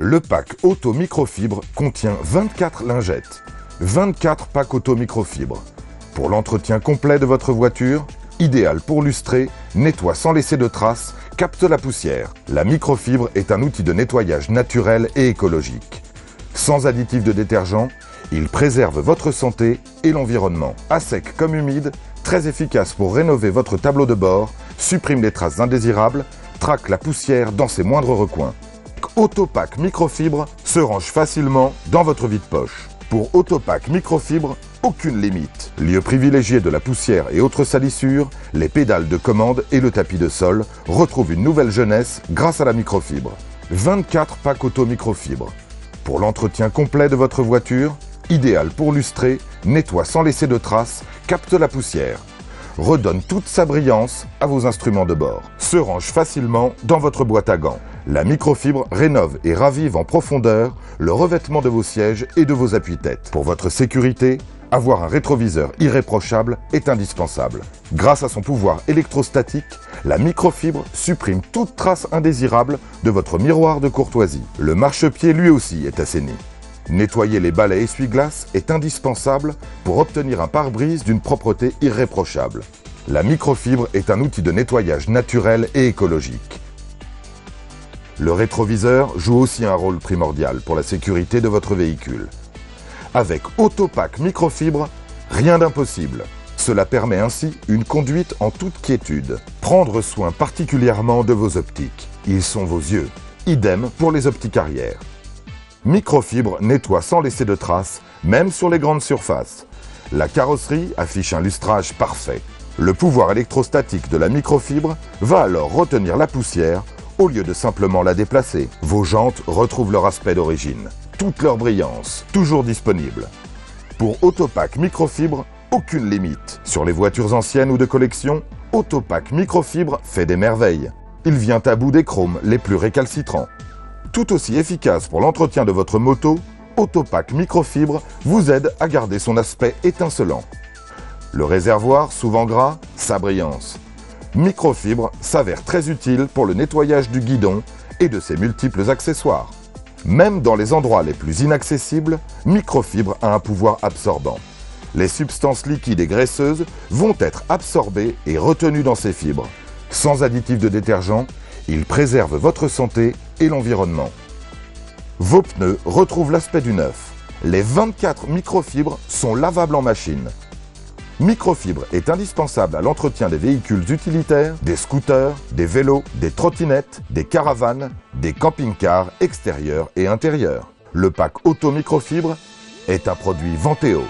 Le pack Auto Microfibre contient 24 lingettes, 24 packs Auto Microfibre. Pour l'entretien complet de votre voiture, idéal pour lustrer, nettoie sans laisser de traces, capte la poussière. La microfibre est un outil de nettoyage naturel et écologique. Sans additifs de détergent, il préserve votre santé et l'environnement. À sec comme humide, très efficace pour rénover votre tableau de bord, supprime les traces indésirables, traque la poussière dans ses moindres recoins. Autopack Microfibre se range facilement dans votre vide-poche. Pour Autopack Microfibre, aucune limite. Lieu privilégié de la poussière et autres salissures, les pédales de commande et le tapis de sol retrouvent une nouvelle jeunesse grâce à la microfibre. 24 packs Auto Microfibre. Pour l'entretien complet de votre voiture, idéal pour lustrer, nettoie sans laisser de traces, capte la poussière. Redonne toute sa brillance à vos instruments de bord. Se range facilement dans votre boîte à gants. La microfibre rénove et ravive en profondeur le revêtement de vos sièges et de vos appuis-têtes. Pour votre sécurité, avoir un rétroviseur irréprochable est indispensable. Grâce à son pouvoir électrostatique, la microfibre supprime toute trace indésirable de votre miroir de courtoisie. Le marchepied lui aussi est assaini. Nettoyer les balais essuie-glace est indispensable pour obtenir un pare-brise d'une propreté irréprochable. La microfibre est un outil de nettoyage naturel et écologique. Le rétroviseur joue aussi un rôle primordial pour la sécurité de votre véhicule. Avec Autopack Microfibre, rien d'impossible. Cela permet ainsi une conduite en toute quiétude. Prendre soin particulièrement de vos optiques. Ils sont vos yeux. Idem pour les optiques arrière. Microfibre nettoie sans laisser de traces, même sur les grandes surfaces. La carrosserie affiche un lustrage parfait. Le pouvoir électrostatique de la microfibre va alors retenir la poussière au lieu de simplement la déplacer. Vos jantes retrouvent leur aspect d'origine, toute leur brillance, toujours disponible. Pour Autopack Microfibre, aucune limite. Sur les voitures anciennes ou de collection, Autopack Microfibre fait des merveilles. Il vient à bout des chromes les plus récalcitrants. Tout aussi efficace pour l'entretien de votre moto, Autopack Microfibre vous aide à garder son aspect étincelant. Le réservoir, souvent gras, sa brillance. Microfibre s'avère très utile pour le nettoyage du guidon et de ses multiples accessoires. Même dans les endroits les plus inaccessibles, Microfibre a un pouvoir absorbant. Les substances liquides et graisseuses vont être absorbées et retenues dans ces fibres. Sans additifs de détergent, il préserve votre santé et l'environnement. Vos pneus retrouvent l'aspect du neuf. Les 24 microfibres sont lavables en machine. Microfibre est indispensable à l'entretien des véhicules utilitaires, des scooters, des vélos, des trottinettes, des caravanes, des camping-cars extérieurs et intérieurs. Le pack Auto Microfibre est un produit Venteo.